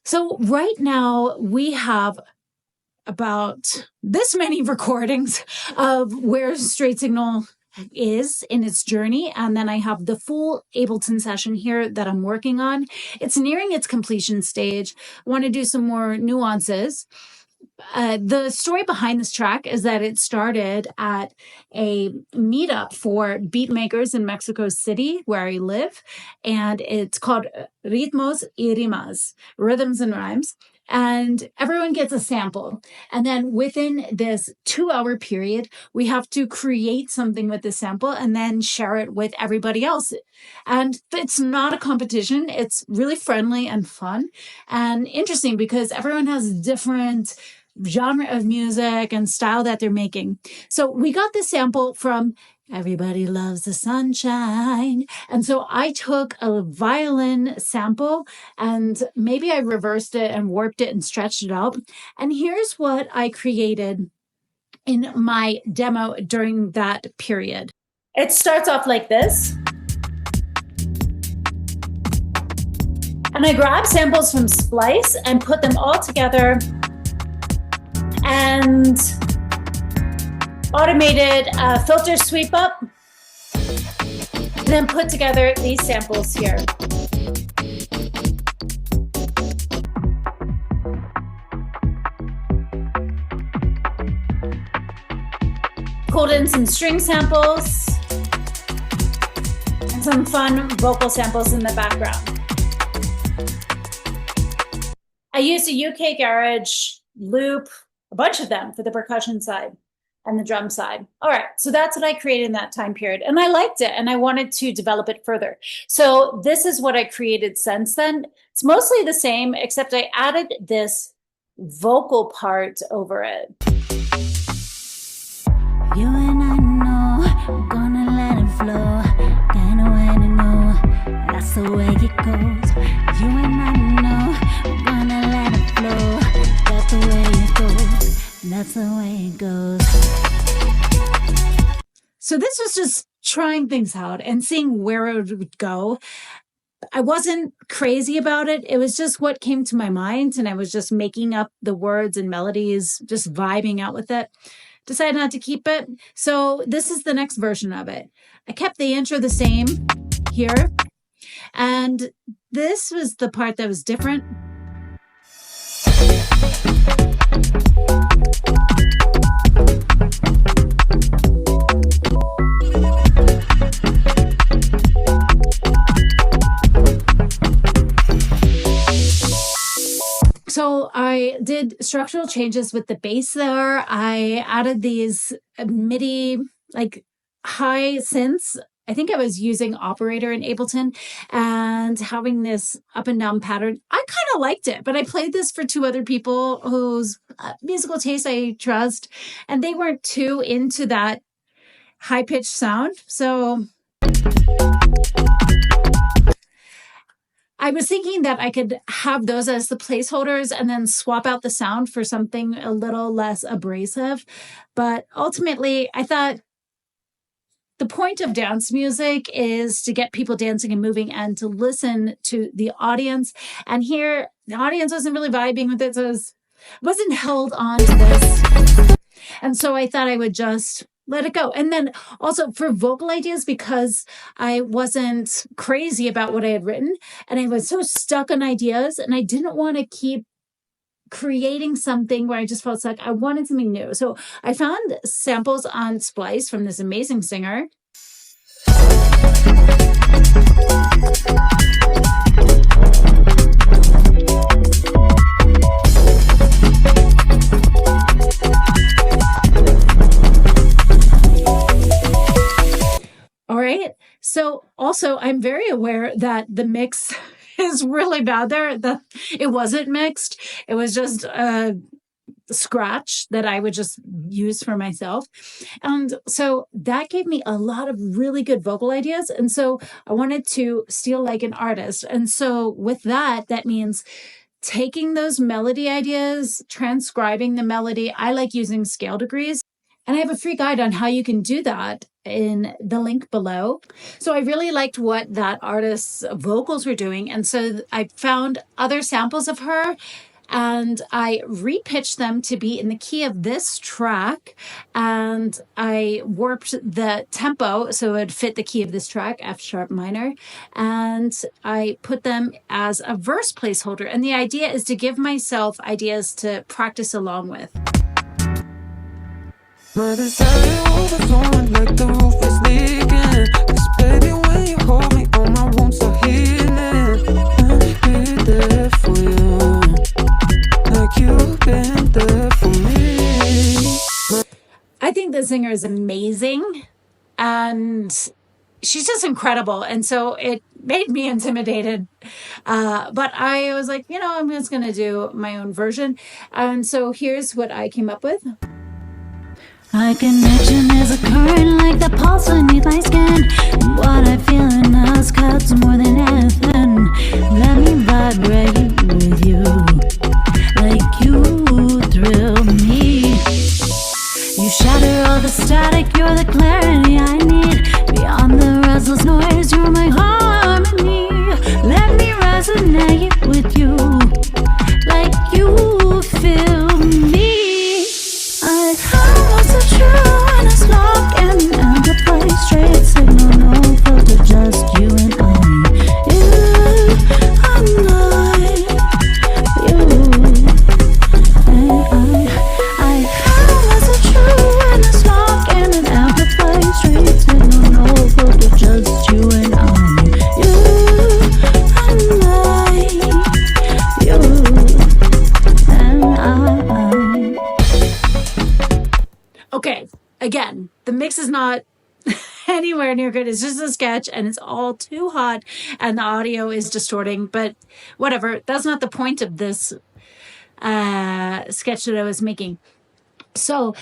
So right now we have about this many recordings of where Straight Signal is in its journey. And then I have the full Ableton session here that I'm working on. It's nearing its completion stage. I want to do some more nuances. The story behind this track is that it started at a meetup for beat makers in Mexico City, where I live, and it's called Ritmos y Rimas, Rhythms and Rhymes. And everyone gets a sample. And then within this 2-hour period, we have to create something with the sample and then share it with everybody else. And it's not a competition. It's really friendly and fun and interesting because everyone has different genre of music and style that they're making. So we got this sample from Everybody Loves the Sunshine. And so I took a violin sample and maybe I reversed it and warped it and stretched it out. And here's what I created in my demo during that period. It starts off like this. And I grabbed samples from Splice and put them all together and automated a filter sweep up, and then put together these samples here. Pulled in some string samples and some fun vocal samples in the background. I used a UK Garage loop, a bunch of them for the percussion side and the drum side. All right, so that's what I created in that time period. And I liked it and I wanted to develop it further. So this is what I created since then. It's mostly the same, except I added this vocal part over it. You and I know we're gonna let it flow. Kinda way to know that's the way it goes. You and I know we're gonna let it flow. That's the way it goes. That's the way it goes. So this was just trying things out and seeing where it would go. I wasn't crazy about it. It was just what came to my mind, and I was just making up the words and melodies, just vibing out with it. Decided not to keep it. So this is the next version of it. I kept the intro the same here. And this was the part that was different. So I did structural changes with the bass there. I added these MIDI, like high synths. I think I was using Operator in Ableton and having this up and down pattern. I kind of liked it, but I played this for 2 other people whose musical taste I trust, and they weren't too into that high-pitched sound. So I was thinking that I could have those as the placeholders and then swap out the sound for something a little less abrasive. But ultimately, I thought the point of dance music is to get people dancing and moving and to listen to the audience. And here, the audience wasn't really vibing with it, so it wasn't held on to this. And so I thought I would just let it go. And then also for vocal ideas, because I wasn't crazy about what I had written and I was so stuck on ideas and I didn't want to keep creating something where I just felt like I wanted something new. So I found samples on Splice from this amazing singer. All right. So also, I'm very aware that the mix is really bad there. That it wasn't mixed. It was just a scratch that I would just use for myself. And so that gave me a lot of really good vocal ideas. And so I wanted to steal like an artist. And so with that, that means taking those melody ideas, transcribing the melody. I like using scale degrees. And I have a free guide on how you can do that in the link below. So I really liked what that artist's vocals were doing. And so I found other samples of her and I repitched them to be in the key of this track. And I warped the tempo so it would fit the key of this track, F sharp minor. And I put them as a verse placeholder. And the idea is to give myself ideas to practice along with. My desire overflowing like the roof is leaking. 'Cause baby, when you hold me, all my wounds are healing. I'll be there for you, like you've been there for me. I think the singer is amazing, and she's just incredible. And so it made me intimidated. But I was like, I'm just going to do my own version. And so here's what I came up with. Our connection is a current like the pulse beneath my skin. And what I feel in us cuts more than anything. Let me vibrate with you, like you thrill me. You shatter all the static, you're the clarity I need. Beyond the restless noise, you're my harmony. Let me resonate with you, like you feel me. I found what's so true and it's locked in the place. Straight signal, no filter, just you and I. You and I, you and I found what's so true and it's locked in the place. Straight signal, no filter, just you and I. You and I, you and I. Okay, again, the mix is not anywhere near good. It's just a sketch and it's all too hot and the audio is distorting, but whatever. That's not the point of this sketch that I was making. So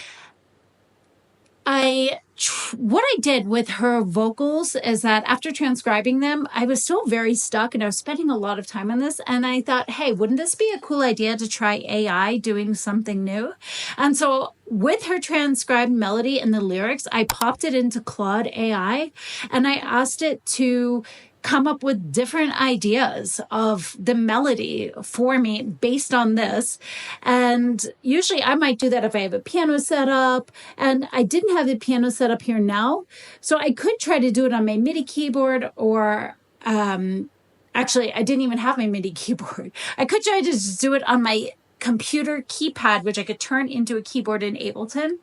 what I did with her vocals is that after transcribing them, I was still very stuck and I was spending a lot of time on this. And I thought, hey, wouldn't this be a cool idea to try AI doing something new? And so with her transcribed melody and the lyrics, I popped it into Claude AI and I asked it to come up with different ideas of the melody for me based on this. And usually I might do that if I have a piano set up, and I didn't have the piano set up here now. So I could try to do it on my MIDI keyboard, or actually I didn't even have my MIDI keyboard. I could try to just do it on my computer keypad, which I could turn into a keyboard in Ableton.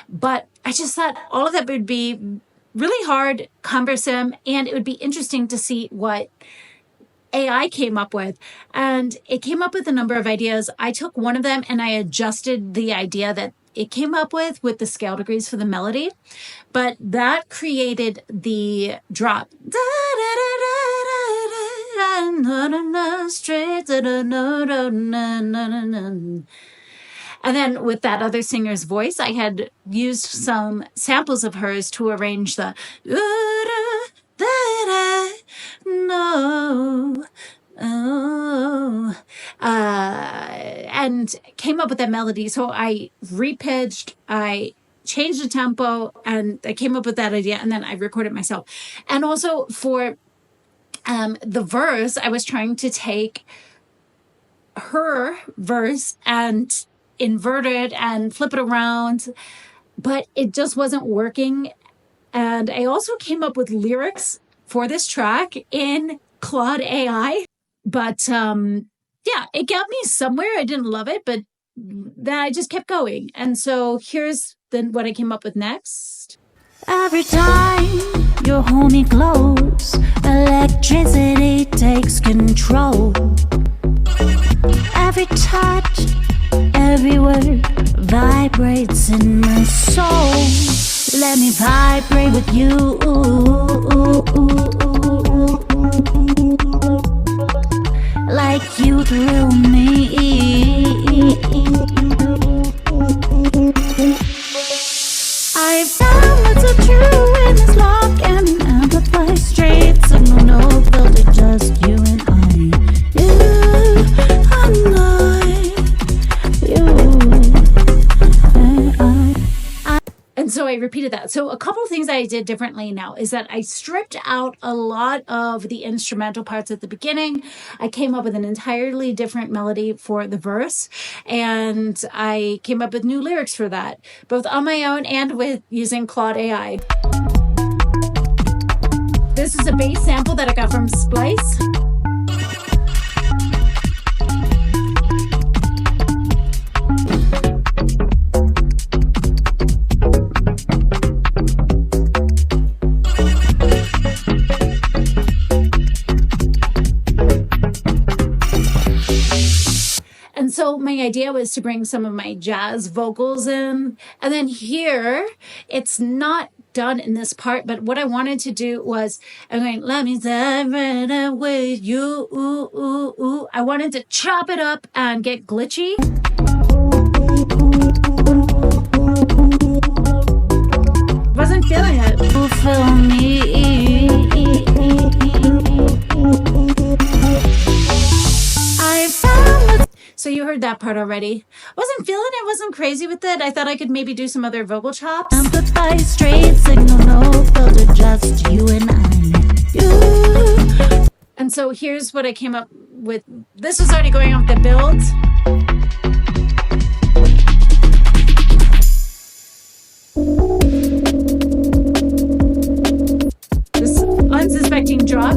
But I just thought all of that would be really hard, cumbersome, and it would be interesting to see what AI came up with. And it came up with a number of ideas. I took one of them and I adjusted the idea that it came up with the scale degrees for the melody. But that created the drop. And then with that other singer's voice, I had used some samples of hers to arrange the and came up with that melody. So I repitched, I changed the tempo, and I came up with that idea, and then I recorded it myself. And also for the verse, I was trying to take her verse and invert it and flip it around, but it just wasn't working. And I also came up with lyrics for this track in Claude AI, but yeah, it got me somewhere. I didn't love it, but then I just kept going. And so here's then what I came up with next. Every time you hold me close, electricity takes control. Every touch, every word vibrates in my soul. Let me vibrate with you, like you thrill me. I found what's so true in this lock and amplify straight signal, no filter, just you and I. You and I, you and I. And so I I repeated that. So a couple of things I did differently now is that I stripped out a lot of the instrumental parts at the beginning. I came up with an entirely different melody for the verse, and I came up with new lyrics for that, both on my own and with using Claude AI. This is a bass sample that I got from Splice. And so my idea was to bring some of my jazz vocals in. And then here, it's not done in this part, but what I wanted to do was, I'm going, let me dive right in with you. Ooh, ooh, ooh. I wanted to chop it up and get glitchy. Wasn't feeling it. You feel me. I found. So you heard that part already. Wasn't feeling it, wasn't crazy with it. I thought I could maybe do some other vocal chops. Amplify straight signal, no filter, just you and I. You. And so here's what I came up with. This was already going off the build. This unsuspecting drop.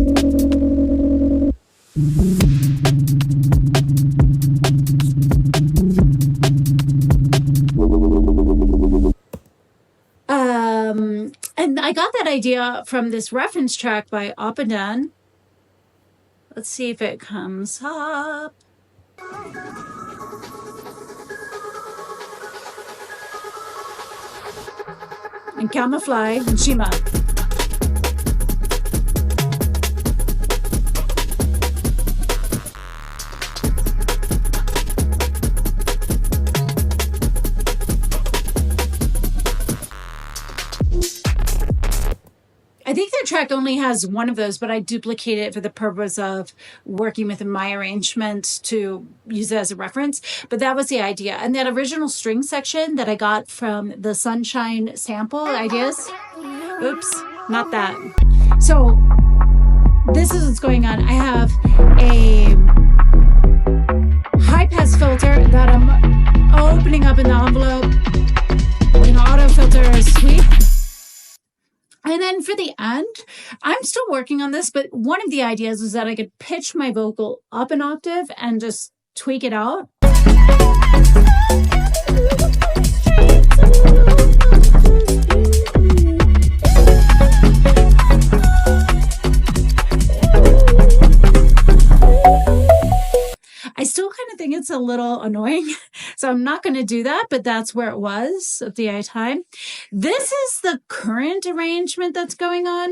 And I got that idea from this reference track by Ableton. Let's see if it comes up. And Camouflage and Shima. I think their track only has one of those, but I duplicated it for the purpose of working with my arrangement to use it as a reference. But that was the idea. And that original string section that I got from the Sunshine sample ideas. Oops, not that. So this is what's going on. I have a high pass filter that I'm opening up in the envelope, an auto filter sweep. And then for the end, I'm still working on this, but one of the ideas is that I could pitch my vocal up an octave and just tweak it out. I still kind of think it's a little annoying, so I'm not going to do that, but that's where it was at the time. This is the current arrangement that's going on.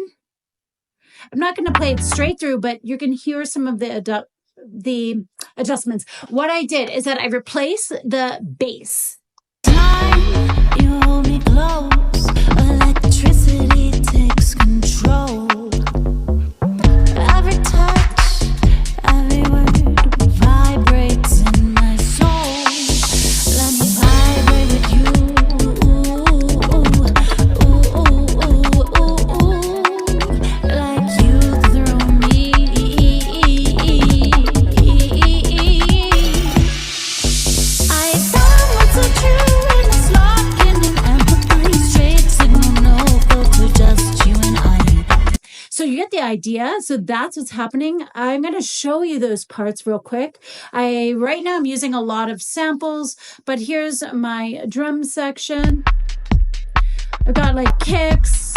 I'm not going to play it straight through, but you can hear some of the adjustments. What I did is that I replaced the bass. You hold me close, electricity takes control. Every touch, every word vibrates in my soul. Let me vibrate with you, like you through me. I found what's so true in this locking and amplifying straight signal, no filter, just you and I. So you get the idea. So that's what's happening. I'm going to show you those parts real quick. Right now I'm using a lot of samples, but here's my drum section. I've got like kicks.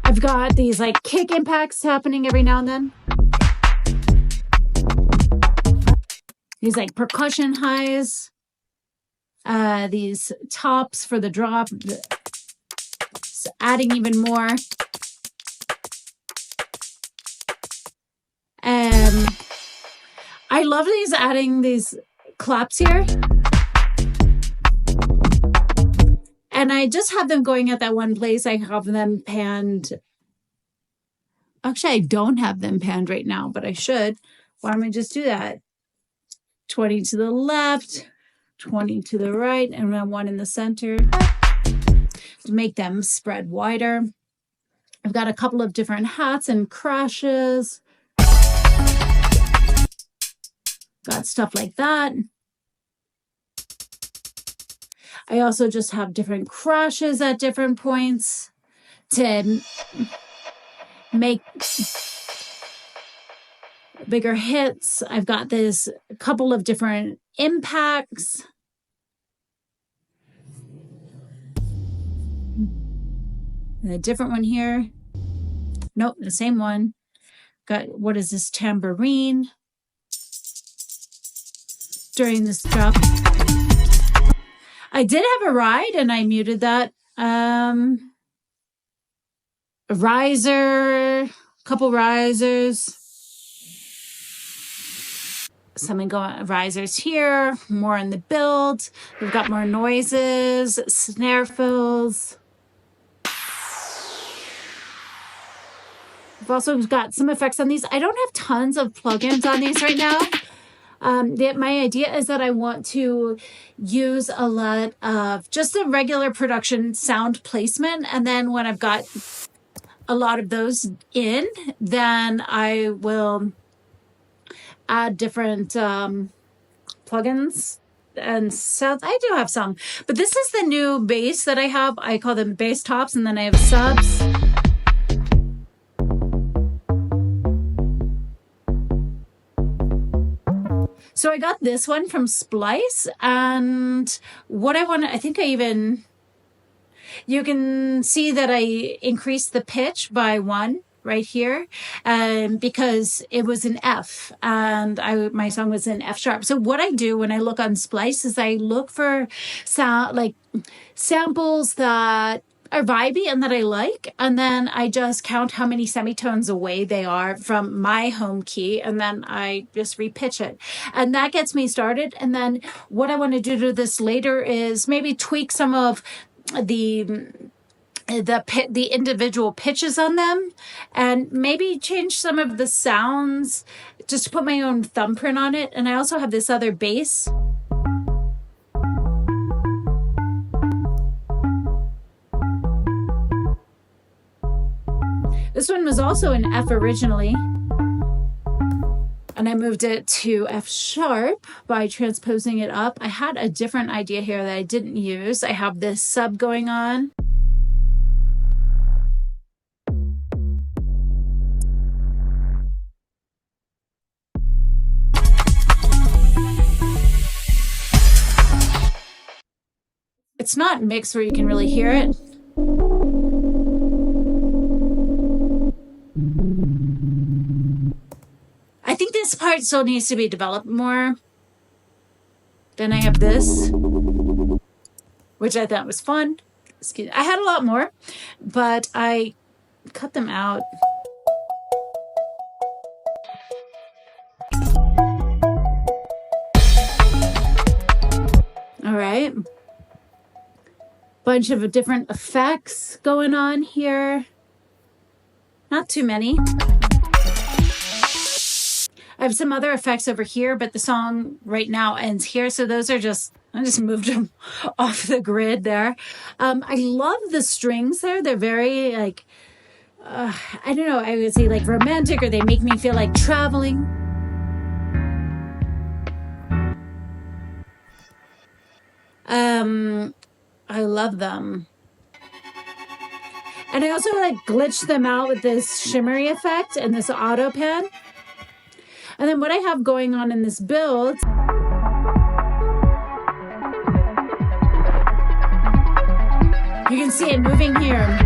I've got these like kick impacts happening every now and then. These like percussion highs. These tops for the drop. So adding even more. I love adding these claps here. And I just have them going at that one place. I have them panned. Actually, I don't have them panned right now, but I should. Why don't I just do that? 20 to the left, 20 to the right, and then one in the center. make them spread wider. I've got a couple of different hats and crashes. Got stuff like that. I also just have different crashes at different points to make bigger hits. I've got this couple of different impacts. And a different one here. Nope, the same one. Got, what is this, tambourine during this drop. I did have a ride and I muted that. A riser, a couple risers. Something going, risers here, more in the build. We've got more noises, snare fills. We've also got some effects on these. I don't have tons of plugins on these right now. My idea is that I want to use a lot of just the regular production sound placement. And then when I've got a lot of those in, then I will add different plugins and sounds. I do have some, but this is the new bass that I have. I call them bass tops, and then I have subs. So I got this one from Splice, and what I want, I think I even, you can see that I increased the pitch by 1 right here, because it was in F, and my song was in F sharp. So what I do when I look on Splice is I look for sound, like samples that are vibey and that I like, and then I just count how many semitones away they are from my home key, and then I just repitch it, and that gets me started. And then what I want to do to this later is maybe tweak some of the individual pitches on them, and maybe change some of the sounds just to put my own thumbprint on it. And I also have this other bass. This one was also in F originally, and I moved it to F sharp by transposing it up. I had a different idea here that I didn't use. I have this sub going on. It's not mixed where you can really hear it. I think this part still needs to be developed more. Then I have this, which I thought was fun. Excuse me. I had a lot more, but I cut them out. All right. Bunch of different effects going on here. Not too many. I have some other effects over here, but the song right now ends here. So those are just, I just moved them off the grid there. I love the strings there. They're very like, I don't know, I would say like romantic, or they make me feel like traveling. I love them. And I also like glitch them out with this shimmery effect and this auto pan. And then what I have going on in this build, you can see it moving here.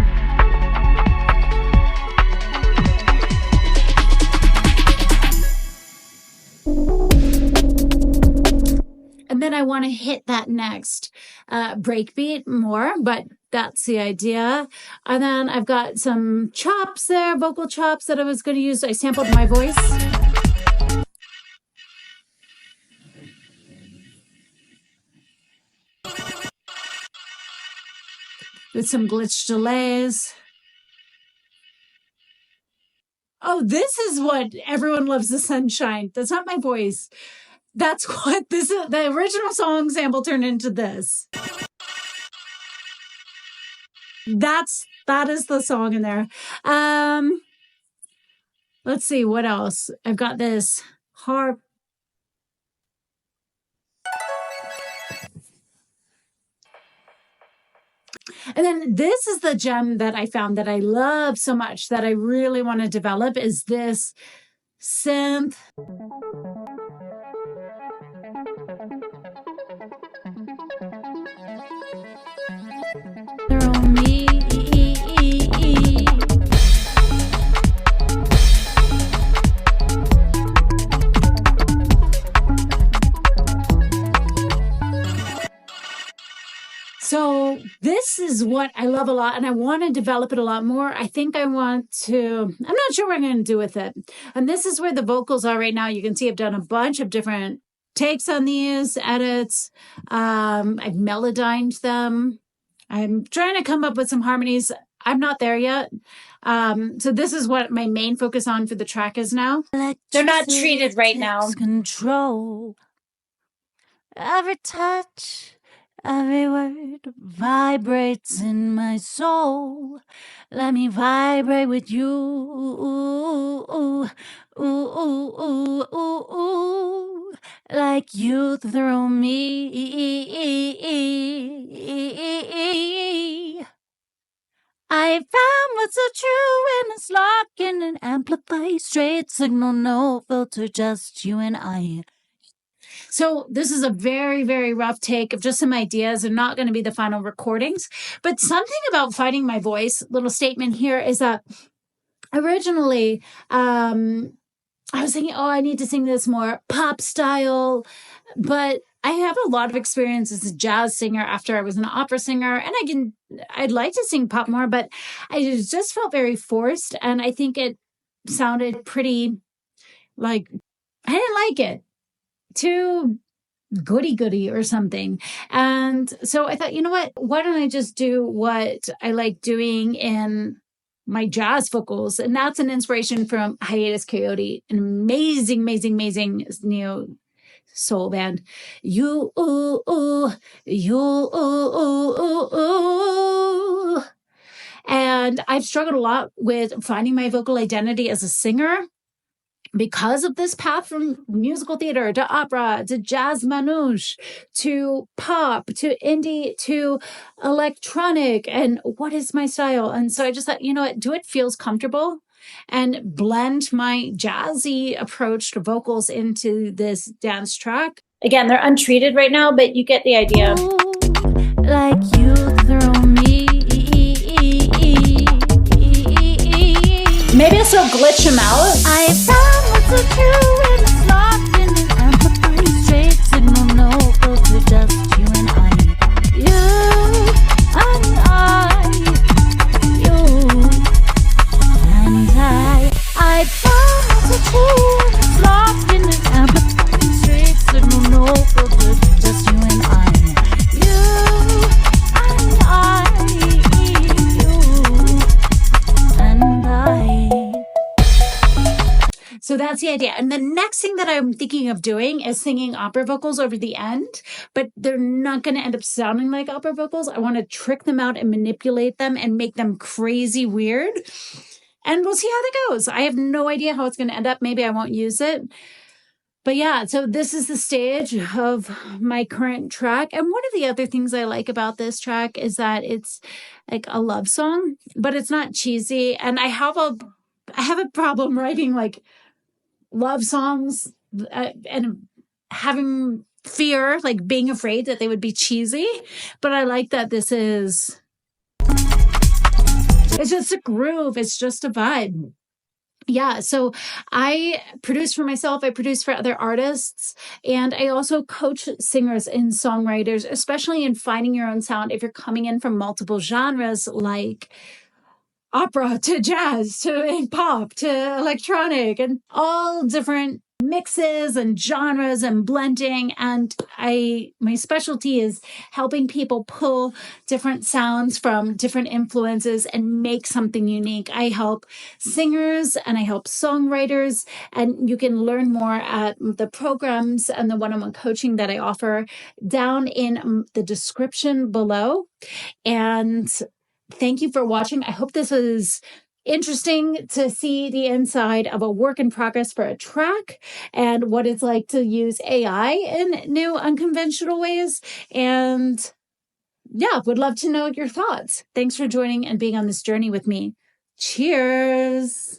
And then I want to hit that next breakbeat more, but that's the idea. And then I've got some chops there, vocal chops that I was going to use. I sampled my voice. With some glitch delays. Oh, this is what everyone loves, the sunshine. That's not my voice. That's what this is. The original song sample turned into this. that is the song in there. Let's see what else. I've got this harp. And then this is the gem that I found that I love so much that I really want to develop is this synth. Through me. So this is what I love a lot, and I want to develop it a lot more. I think I want to, I'm not sure what I'm going to do with it. And this is where the vocals are right now. You can see I've done a bunch of different takes on these edits. I've melodined them. I'm trying to come up with some harmonies. I'm not there yet. So this is what my main focus on for the track is now. They're not treated right now. Control. Every touch, every word vibrates in my soul. Let me vibrate with you. Ooh, ooh, ooh, ooh, ooh, ooh. Like you through me. I found what's so true and it's locked in an amplified straight signal, no filter, just you and I. So this is a very, very rough take of just some ideas. They're not going to be the final recordings, but something about finding my voice, little statement here is that originally, I was thinking, oh, I need to sing this more pop style, but I have a lot of experience as a jazz singer after I was an opera singer, and I'd like to sing pop more, but I just felt very forced, and I think it sounded pretty like, I didn't like it. Too goody or something. And so I thought, you know what? Why don't I just do what I like doing in my jazz vocals? And that's an inspiration from Hiatus Coyote, an amazing neo soul band. You, ooh, ooh, you, ooh, ooh, ooh, ooh. And I've struggled a lot with finding my vocal identity as a singer because of this path from musical theater to opera to jazz manouche to pop to indie to electronic, and what is my style? And so I just thought, you know what, do it feels comfortable and blend my jazzy approach to vocals into this dance track. Again, they're untreated right now, but you get the idea. Ooh, like you through me. Maybe I'll still glitch them out. I found what's so true and it's locked in an amplified straight signal, no filter, just you and I. You and I. You and I found what's so true and it's locked in an amplified straight signal, no filter, just you and I. You and I. You and I. So that's the idea. And the next thing that I'm thinking of doing is singing opera vocals over the end, but they're not going to end up sounding like opera vocals. I want to trick them out and manipulate them and make them crazy weird. And we'll see how that goes. I have no idea how it's going to end up. Maybe I won't use it. But yeah, so this is the stage of my current track. And one of the other things I like about this track is that it's like a love song, but it's not cheesy. And I have a problem writing like love songs and having fear, like being afraid that they would be cheesy. But I like that this is, it's just a groove. It's just a vibe. Yeah, so I produce for myself, I produce for other artists, and I also coach singers and songwriters, especially in finding your own sound if you're coming in from multiple genres like opera to jazz to pop to electronic and all different mixes and genres and blending. And my specialty is helping people pull different sounds from different influences and make something unique. I help singers and I help songwriters, and you can learn more at the programs and the one-on-one coaching that I offer down in the description below. And thank you for watching. I hope this was interesting to see the inside of a work in progress for a track and what it's like to use AI in new unconventional ways. And yeah, would love to know your thoughts. Thanks for joining and being on this journey with me. Cheers.